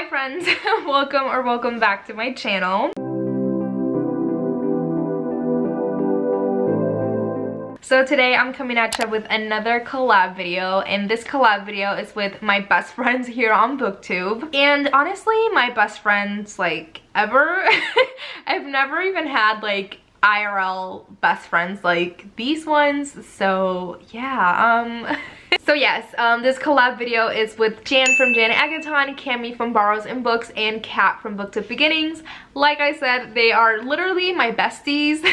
Hi friends, welcome back to my channel. So today I'm coming at you with another collab video, and this collab video is with my best friends here on Booktube. And honestly, my best friends like ever. I've never even had like IRL best friends like these ones, so yeah. So yes, this collab video is with Jan from Jan Agaton, Cami from Borrows and Books, and Kat from Booktube Beginnings. Like I said, they are literally my besties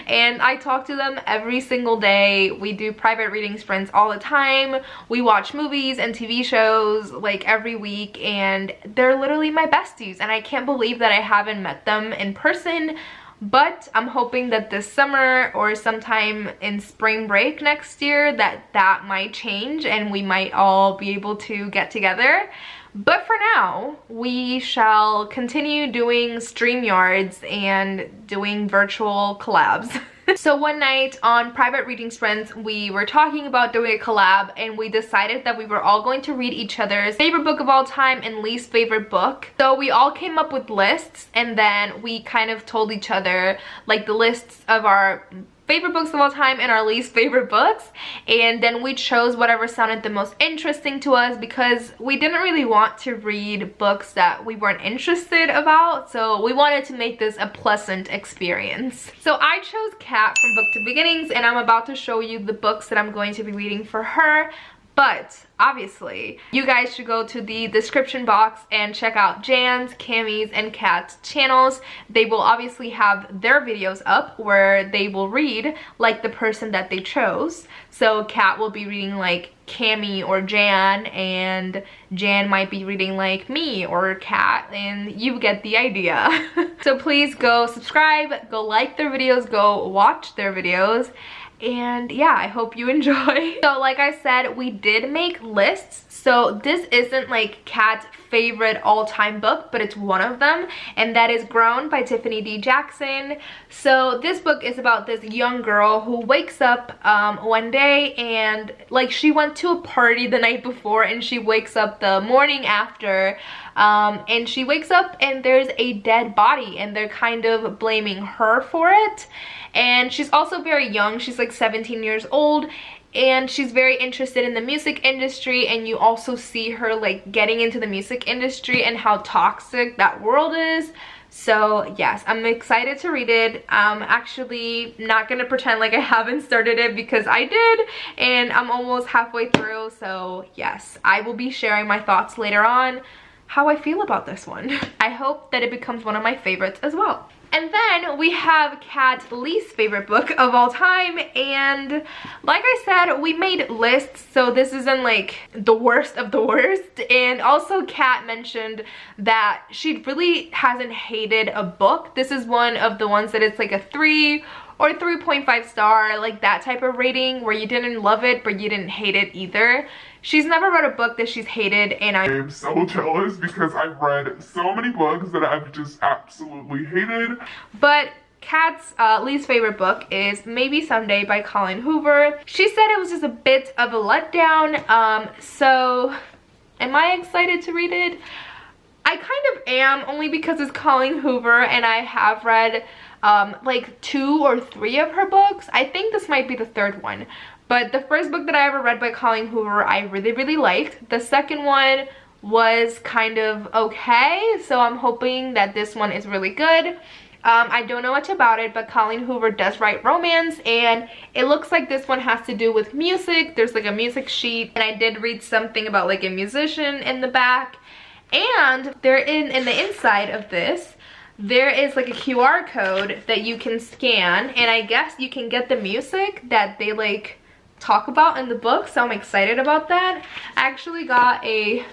and I talk to them every single day. We do private reading sprints all the time. We watch movies and TV shows like every week, and they're literally my besties, and I can't believe that I haven't met them in person. But I'm hoping that this summer or sometime in spring break next year that might change and we might all be able to get together. But for now, we shall continue doing StreamYards and doing virtual collabs. So one night on private reading sprints, we were talking about doing a collab, and we decided that we were all going to read each other's favorite book of all time and least favorite book. So we all came up with lists, and then we kind of told each other like the lists of our favorite books of all time and our least favorite books, and then we chose whatever sounded the most interesting to us, because we didn't really want to read books that we weren't interested about, so we wanted to make this a pleasant experience. So I chose Kat from Booktube Beginnings, and I'm about to show you the books that I'm going to be reading for her. But obviously, you guys should go to the description box and check out Jan's, Cammy's, and Kat's channels. They will obviously have their videos up where they will read like the person that they chose. So Kat will be reading like Cammy or Jan, and Jan might be reading like me or Kat, and you get the idea. So please go subscribe, go like their videos, go watch their videos. And yeah, I hope you enjoy. So like I said, we did make lists. So this isn't like Kat's favorite all-time book, but it's one of them, and that is Grown by Tiffany D. Jackson. So this book is about this young girl who wakes up one day, and like she went to a party the night before, and she wakes up the morning after, and she wakes up and there's a dead body, and they're kind of blaming her for it. And she's also very young. She's like 17 years old, and she's very interested in the music industry, and you also see her like getting into the music industry and how toxic that world is. So yes, I'm excited to read it. I'm actually not gonna pretend like I haven't started it, because I did, and I'm almost halfway through. So yes, I will be sharing my thoughts later on how I feel about this one. I hope that it becomes one of my favorites as well. And then we have Kat's least favorite book of all time, and like I said, we made lists, so this isn't like the worst of the worst. And also Kat mentioned that she really hasn't hated a book. This is one of the ones that it's like a 3 or 3.5 star, like that type of rating where you didn't love it but you didn't hate it either. She's never read a book that she's hated, and I'm so jealous because I've read so many books that I've just absolutely hated. But Kat's least favorite book is Maybe Someday by Colleen Hoover. She said it was just a bit of a letdown, so am I excited to read it? I kind of am, only because it's Colleen Hoover and I have read like 2 or 3 of her books. I think this might be the 3rd one. But the first book that I ever read by Colleen Hoover, I really liked. The second one was kind of okay, so I'm hoping that this one is really good. I don't know much about it, but Colleen Hoover does write romance, and it looks like this one has to do with music. There's like a music sheet, and I did read something about like a musician in the back. And there in the inside of this, there is like a QR code that you can scan, and I guess you can get the music that they like talk about in the book, so I'm excited about that. I actually got a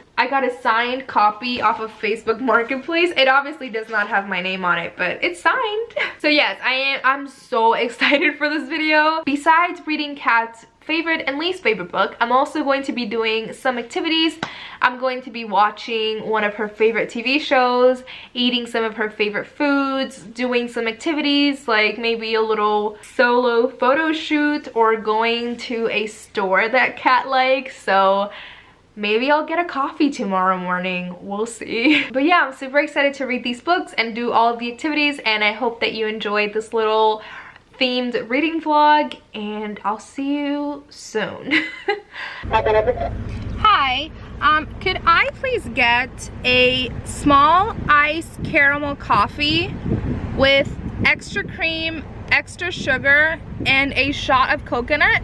signed copy off of Facebook Marketplace. It obviously does not have my name on it, but it's signed. So yes, I'm so excited for this video. Besides reading Kat's favorite and least favorite book, I'm also going to be doing some activities. I'm going to be watching one of her favorite TV shows, eating some of her favorite foods, doing some activities like maybe a little solo photo shoot, or going to a store that Kat likes. So maybe I'll get a coffee tomorrow morning. We'll see. But yeah, I'm super excited to read these books and do all of the activities, and I hope that you enjoyed this little themed reading vlog, and I'll see you soon. Hi, could I please get a small iced caramel coffee with extra cream, extra sugar, and a shot of coconut?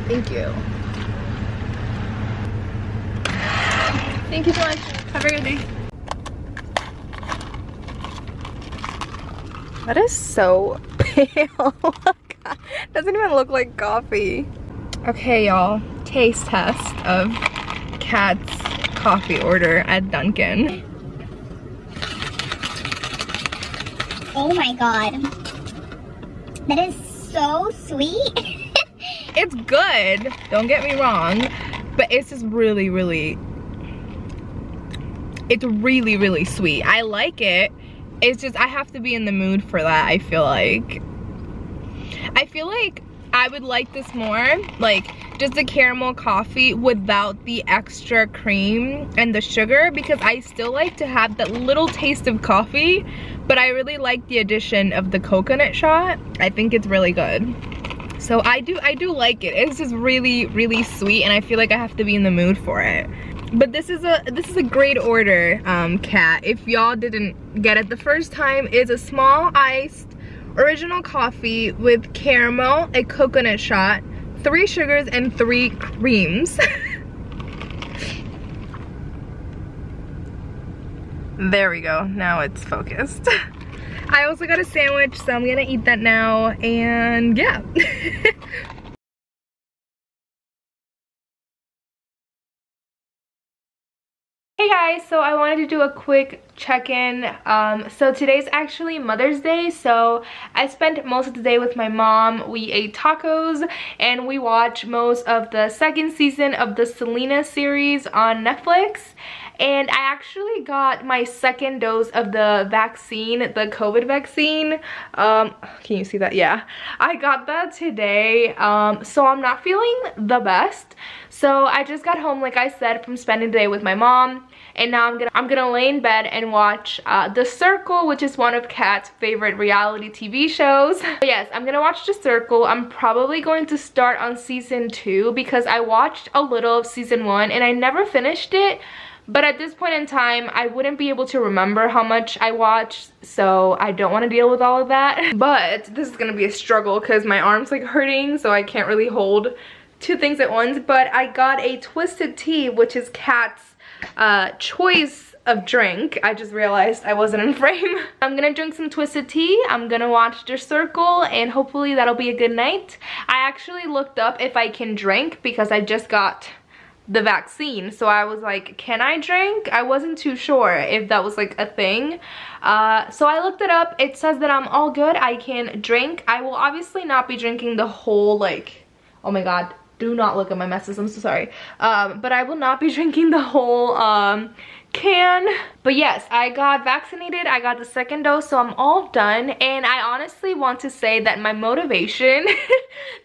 Thank you. Thank you so much. Have a good day. That is so pale. God, doesn't even look like coffee. Okay, y'all. Taste test of Kat's coffee order at Dunkin'. Oh my god. That is so sweet. It's good, don't get me wrong, but it's just really, it's really sweet. I like it. It's just I have to be in the mood for that. I feel like I would like this more, like just a caramel coffee without the extra cream and the sugar, because I still like to have that little taste of coffee, but I really like the addition of the coconut shot. I think it's really good. So I do like it. It's just really sweet, and I feel like I have to be in the mood for it. But this is a great order, Kat. If y'all didn't get it the first time, it's a small iced original coffee with caramel, a coconut shot, 3 sugars, and 3 creams. There we go. Now it's focused. I also got a sandwich, so I'm gonna eat that now, and yeah. Hey guys, so I wanted to do a quick check-in. So today's actually Mother's Day, so I spent most of the day with my mom. We ate tacos, and we watched most of the 2nd season of the Selena series on Netflix. And I actually got my 2nd dose of the vaccine, the COVID vaccine. Can you see that? Yeah, I got that today. So I'm not feeling the best. So I just got home, like I said, from spending the day with my mom, and now I'm gonna lay in bed and watch The Circle, which is one of Kat's favorite reality TV shows. But yes, I'm gonna watch The Circle. I'm probably going to start on season 2 because I watched a little of season 1 and I never finished it. But at this point in time, I wouldn't be able to remember how much I watched, so I don't want to deal with all of that. But this is gonna be a struggle because my arm's like hurting, so I can't really hold 2 things at once. But I got a twisted tea, which is Kat's choice of drink. I just realized I wasn't in frame. I'm gonna drink some twisted tea, I'm gonna watch The Circle, and hopefully that'll be a good night. I actually looked up if I can drink because I just got the vaccine, so I was like, can I drink? I wasn't too sure if that was like a thing. So I looked it up. It says that I'm all good. I can drink. I will obviously not be drinking the whole, like, oh my god, do not look at my messes, I'm so sorry. But I will not be drinking the whole can. But yes, I got vaccinated. I got the 2nd dose, so I'm all done. And I honestly want to say that my motivation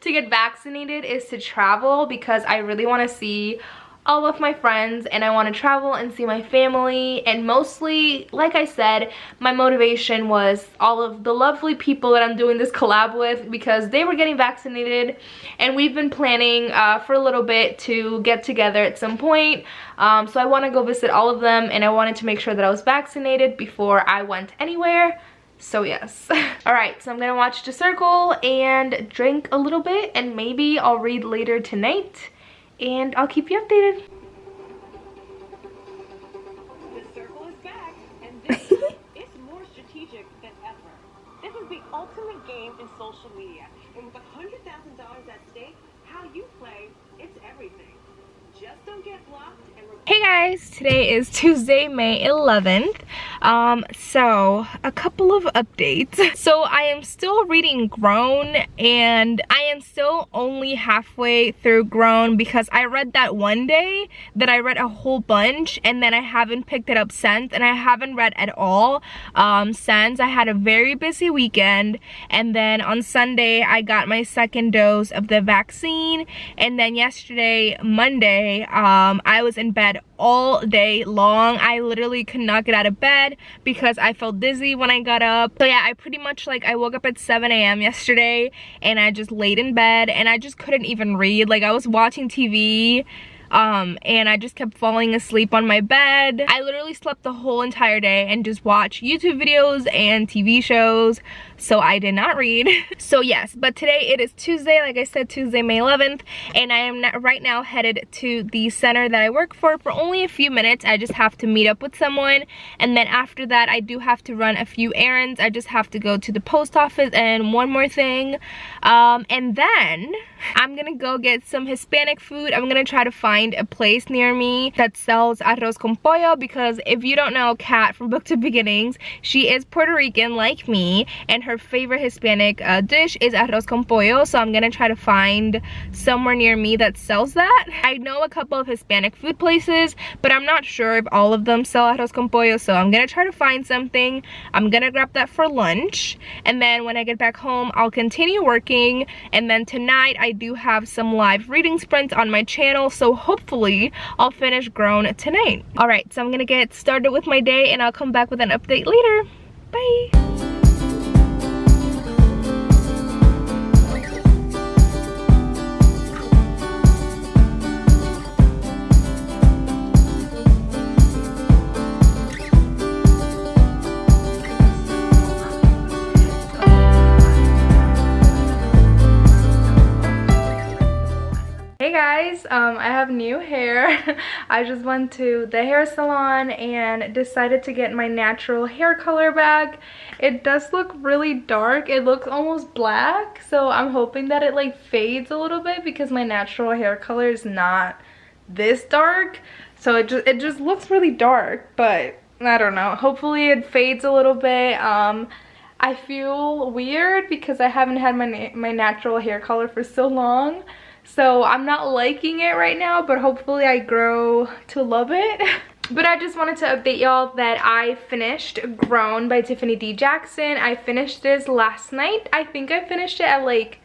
to get vaccinated is to travel, because I really want to see all of my friends, and I want to travel and see my family. And mostly, like I said, my motivation was all of the lovely people that I'm doing this collab with, because they were getting vaccinated and we've been planning for a little bit to get together at some point. So I want to go visit all of them, and I wanted to make sure that I was vaccinated before I went anywhere. So yes. Alright, so I'm gonna watch The Circle and drink a little bit, and maybe I'll read later tonight, and I'll keep you updated. The Circle is back, and this time it's more strategic than ever. This is the ultimate game in social media, and with $100,000 at stake, how you play, it's everything. Just don't get blocked and... Hey guys, today is Tuesday, May 11th. So a couple of updates. So I am still reading Grown, and I am still only halfway through Grown because I read that one day that I read a whole bunch, and then I haven't picked it up since, and I haven't read at all since. I had a very busy weekend, and then on Sunday I got my second dose of the vaccine, and then yesterday, Monday, I was in bed all day long. I literally could not get out of bed because I felt dizzy when I got up. So yeah, I pretty much like, I woke up at 7 a.m. yesterday and I just laid in bed and I just couldn't even read. Like, I was watching TV and I just kept falling asleep on my bed. I literally slept the whole entire day and just watched YouTube videos and TV shows, so I did not read. So yes, but today it is Tuesday, like I said, Tuesday, May 11th, and I am right now headed to the center that I work for only a few minutes. I just have to meet up with someone, and then after that I do have to run a few errands. I just have to go to the post office and one more thing, and then I'm gonna go get some Hispanic food. I'm gonna try to find a place near me that sells arroz con pollo, because if you don't know Kat from Booktube Beginnings, she is Puerto Rican like me, and her favorite Hispanic dish is arroz con pollo. So I'm gonna try to find somewhere near me that sells that. I know a couple of Hispanic food places, but I'm not sure if all of them sell arroz con pollo, so I'm gonna try to find something. I'm gonna grab that for lunch, and then when I get back home I'll continue working, and then tonight I do have some live reading sprints on my channel, so hopefully I'll finish Grown tonight. Alright, so I'm gonna get started with my day and I'll come back with an update later. Bye! Hey guys, I have new hair. I just went to the hair salon and decided to get my natural hair color back. It does look really dark. It looks almost black, so I'm hoping that it like fades a little bit because my natural hair color is not this dark. So it just looks really dark, but I don't know. Hopefully it fades a little bit. I feel weird because I haven't had my natural hair color for so long. So I'm not liking it right now, but hopefully I grow to love it. But I just wanted to update y'all that I finished Grown by Tiffany D. Jackson. I finished this last night. I think I finished it at like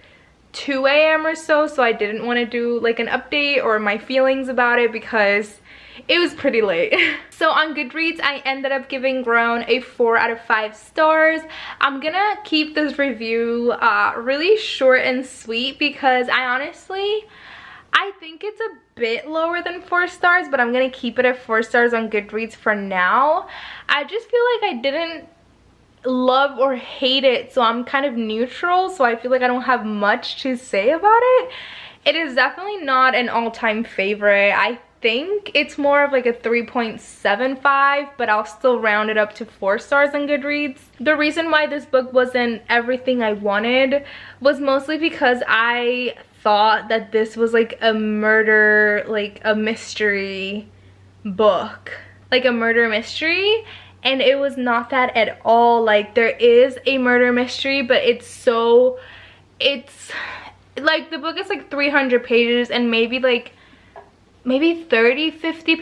2 a.m. or so, so I didn't want to do like an update or my feelings about it because it was pretty late. So on Goodreads, I ended up giving Grown a 4 out of 5 stars. I'm gonna keep this review really short and sweet because I think it's a bit lower than 4 stars, but I'm gonna keep it at 4 stars on Goodreads for now. I just feel like I didn't love or hate it, so I'm kind of neutral, so I feel like I don't have much to say about it. It is definitely not an all-time favorite. I think it's more of like a 3.75, but I'll still round it up to 4 stars on Goodreads. The reason why this book wasn't everything I wanted was mostly because I thought that this was like a murder, like a mystery book, like a murder mystery, and it was not that at all. Like, there is a murder mystery, but it's like, the book is like 300 pages, and maybe 30-50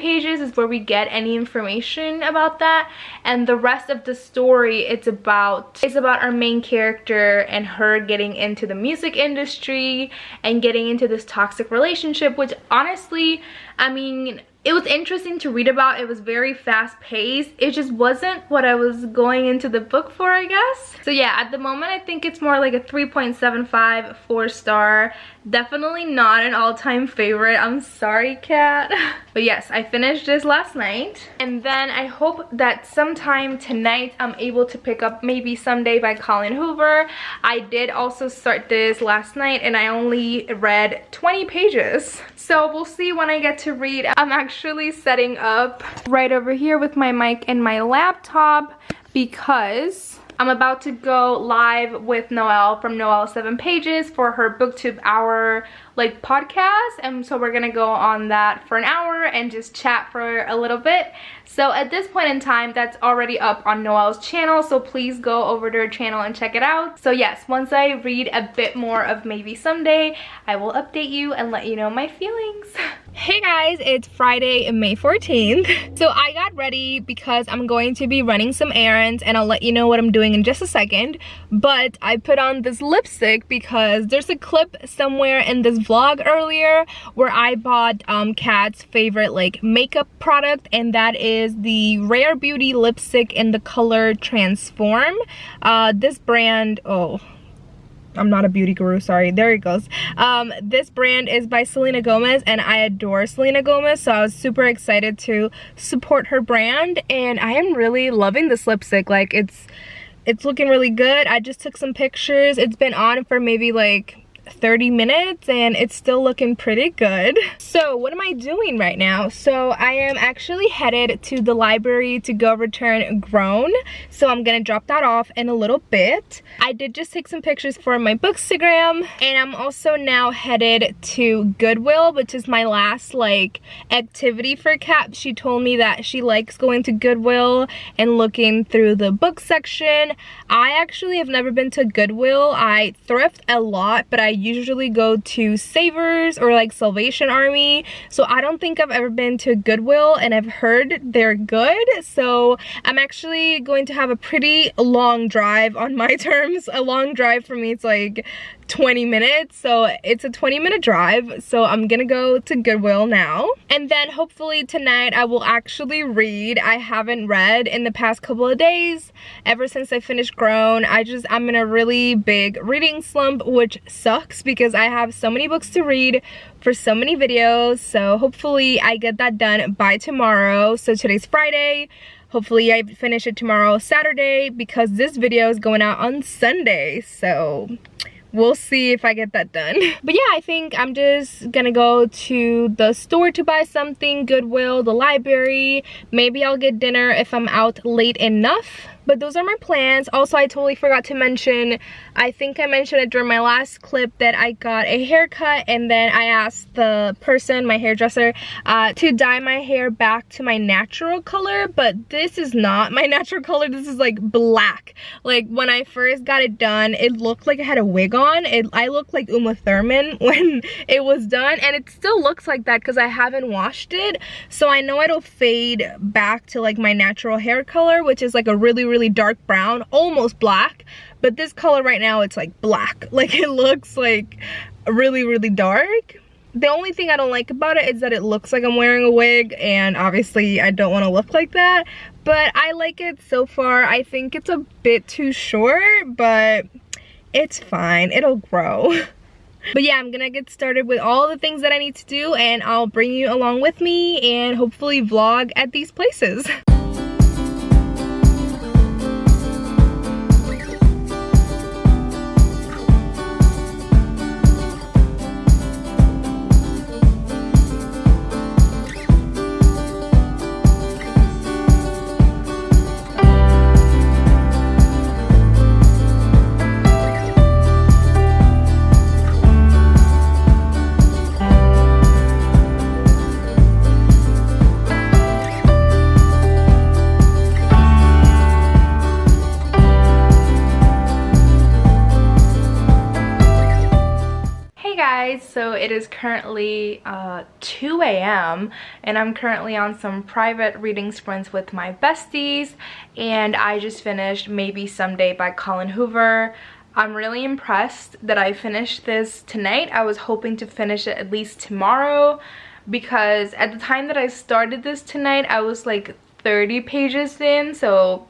pages is where we get any information about that, and the rest of the story, it's about our main character and her getting into the music industry and getting into this toxic relationship, which honestly, I mean, it was interesting to read about. It was very fast paced. It just wasn't what I was going into the book for, I guess. So yeah, at the moment I think it's more like a 3.75, 4 star. Definitely not an all-time favorite. I'm sorry, Kat. But yes, I finished this last night, and then I hope that sometime tonight I'm able to pick up maybe Someday by Colleen Hoover. I did also start this last night and I only read 20 pages, so we'll see when I get to read. I'm actually setting up right over here with my mic and my laptop because I'm about to go live with Noelle from Noelle 7 Pages for her Booktube Hour like podcast, and so we're gonna go on that for an hour and just chat for a little bit. So at this point in time, that's already up on Noelle's channel, so please go over to her channel and check it out. So yes, once I read a bit more of Maybe Someday, I will update you and let you know my feelings. Hey guys, it's Friday, May 14th. So I got ready because I'm going to be running some errands, and I'll let you know what I'm doing in just a second. But I put on this lipstick because there's a clip somewhere in this vlog earlier where I bought Kat's favorite like makeup product, and that is the Rare Beauty lipstick in the color Transform. This brand, oh, I'm not a beauty guru, sorry, there it goes. This brand is by Selena Gomez, and I adore Selena Gomez, so I was super excited to support her brand, and I am really loving this lipstick. Like, it's looking really good. I just took some pictures. It's been on for maybe like 30 minutes and it's still looking pretty good. So what am I doing right now? So I am actually headed to the library to go return Grown, so I'm gonna drop that off in a little bit. I did just take some pictures for my Bookstagram, and I'm also now headed to Goodwill, which is my last like activity for Kat. She told me that she likes going to Goodwill and looking through the book section. I actually have never been to Goodwill. I thrift a lot, but I usually go to Savers or like Salvation Army, so I don't think I've ever been to Goodwill, and I've heard they're good. So I'm actually going to have a pretty long drive on my terms. A long drive for me, it's like 20 minutes, so it's a 20-minute drive. So I'm gonna go to Goodwill now, and then hopefully tonight I will actually read. I haven't read in the past couple of days. Ever since I finished Grown, I'm in a really big reading slump, which sucks because I have so many books to read for so many videos. So hopefully I get that done by tomorrow. So today's Friday. Hopefully I finish it tomorrow, Saturday, because this video is going out on Sunday. So we'll see if I get that done. But yeah, I think I'm just gonna go to the store to buy something, Goodwill, the library. Maybe I'll get dinner if I'm out late enough. But those are my plans. Also, I totally forgot to mention, I think I mentioned it during my last clip, that I got a haircut, and then I asked the person, my hairdresser, to dye my hair back to my natural color, but this is not my natural color. This is like black. Like when I first got it done, it looked like I had a wig on. I looked like Uma Thurman when it was done, and it still looks like that because I haven't washed it. So I know it'll fade back to like my natural hair color, which is like a really dark brown, almost black. But this color right now, it's like black. Like it looks like really dark. The only thing I don't like about it is that it looks like I'm wearing a wig, and obviously I don't want to look like that. But I like it so far. I think it's a bit too short, but it's fine, it'll grow. But yeah, I'm gonna get started with all the things that I need to do, and I'll bring you along with me and hopefully vlog at these places. So it is currently 2 a.m. and I'm currently on some private reading sprints with my besties, and I just finished Maybe Someday by Colleen Hoover. I'm really impressed that I finished this tonight. I was hoping to finish it at least tomorrow, because at the time that I started this tonight, I was like 30 pages in, so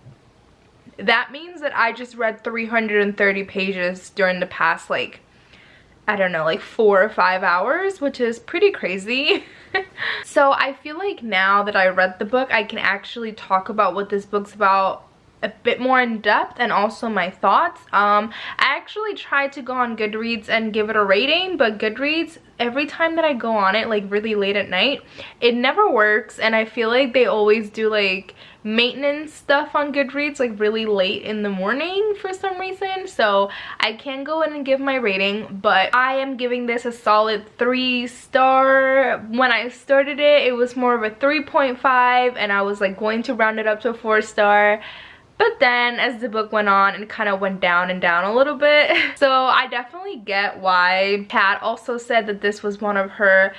that means that I just read 330 pages during the past, like, I don't know, like 4 or 5 hours, which is pretty crazy. So I feel like now that I read the book, I can actually talk about what this book's about a bit more in depth and also my thoughts. I actually tried to go on Goodreads and give it a rating, but Goodreads, every time that I go on it like really late at night, it never works, and I feel like they always do like maintenance stuff on Goodreads like really late in the morning for some reason. So I can go in and give my rating, but I am giving this a solid 3-star. When I started it, it was more of a 3.5, and I was like going to round it up to a 4-star. But then as the book went on, it kind of went down and down a little bit. So I definitely get why Kat also said that this was one of her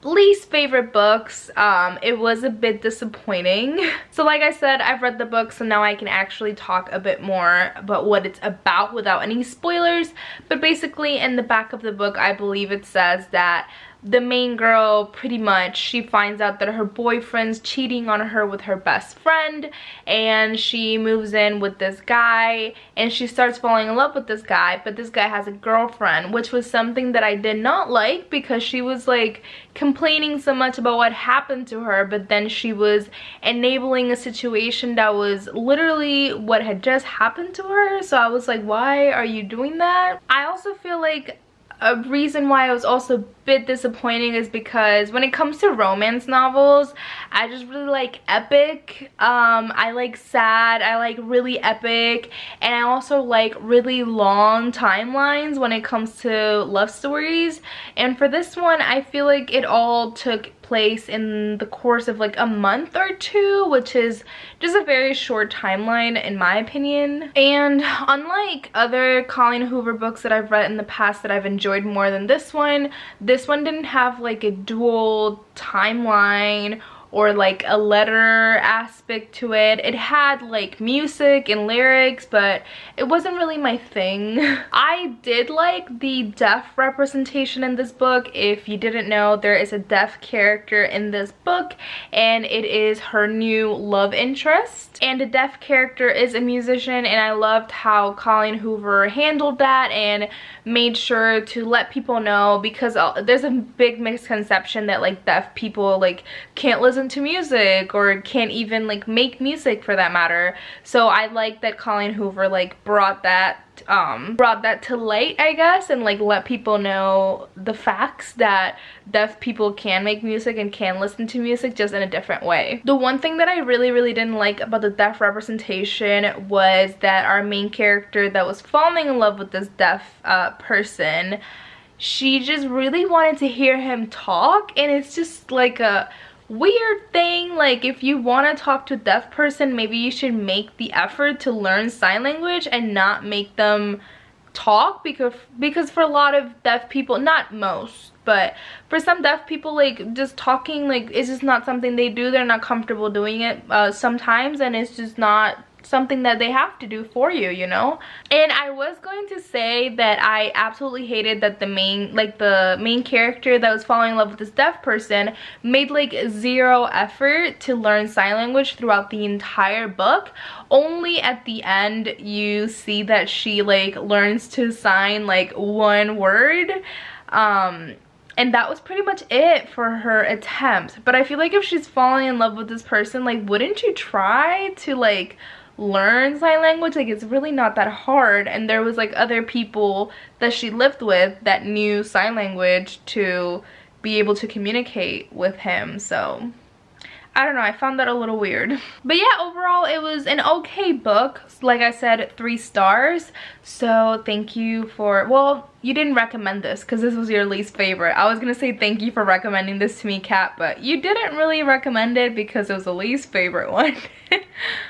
least favorite books. It was a bit disappointing. So like I said, I've read the book, so now I can actually talk a bit more about what it's about without any spoilers. But basically in the back of the book, I believe it says that the main girl, pretty much, she finds out that her boyfriend's cheating on her with her best friend, and she moves in with this guy, and she starts falling in love with this guy, but this guy has a girlfriend, which was something that I did not like, because she was like complaining so much about what happened to her, but then she was enabling a situation that was literally what had just happened to her. So I was like, why are you doing that? I also feel like a reason why I was also a bit disappointing is because when it comes to romance novels, I just really like epic. I like sad, I like really epic, and I also like really long timelines when it comes to love stories. And for this one, I feel like it all took place in the course of like a month or two, which is just a very short timeline in my opinion. And unlike other Colleen Hoover books that I've read in the past that I've enjoyed more than this one didn't have like a dual timeline or like a letter aspect to it. It had like music and lyrics, but it wasn't really my thing. I did like the deaf representation in this book. If you didn't know, there is a deaf character in this book, and it is her new love interest. And the deaf character is a musician, and I loved how Colleen Hoover handled that and made sure to let people know, because there's a big misconception that like deaf people like can't listen to music or can't even like make music for that matter. So I like that Colleen Hoover like brought that to light, I guess, and like let people know the facts that deaf people can make music and can listen to music, just in a different way. The one thing that I really didn't like about the deaf representation was that our main character that was falling in love with this deaf person, she just really wanted to hear him talk, and it's just like a weird thing. Like, if you want to talk to a deaf person, maybe you should make the effort to learn sign language and not make them talk, because for a lot of deaf people, not most, but for some deaf people, like just talking like it's just not something they do. They're not comfortable doing it sometimes, and it's just not something that they have to do for you, you know. And I was going to say that I absolutely hated that the main character that was falling in love with this deaf person made like zero effort to learn sign language throughout the entire book. Only at the end you see that she like learns to sign like one word, and that was pretty much it for her attempt. But I feel like if she's falling in love with this person, like, wouldn't you try to like learn sign language? Like, it's really not that hard. And there was like other people that she lived with that knew sign language to be able to communicate with him. So I don't know, I found that a little weird. But yeah, overall it was an okay book. Like I said, 3 stars. So thank you for, well, you didn't recommend this because this was your least favorite. I was gonna say thank you for recommending this to me, Kat, but you didn't really recommend it because it was the least favorite one.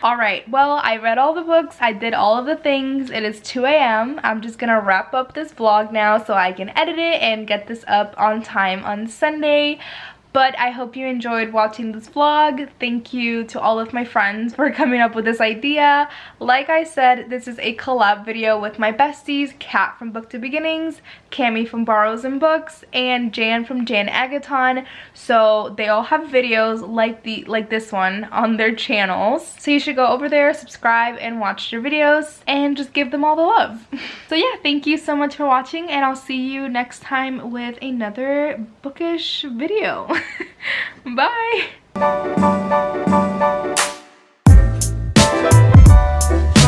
Alright, well, I read all the books, I did all of the things. It is 2 a.m. I'm just gonna wrap up this vlog now so I can edit it and get this up on time on Sunday. But I hope you enjoyed watching this vlog. Thank you to all of my friends for coming up with this idea. Like I said, this is a collab video with my besties, Kat from Booktube Beginnings, Cami from Borrows and Books, and Jan from Jan Agaton. So they all have videos like this one on their channels. So you should go over there, subscribe, and watch their videos, and just give them all the love. So yeah, thank you so much for watching, and I'll see you next time with another bookish video. Bye!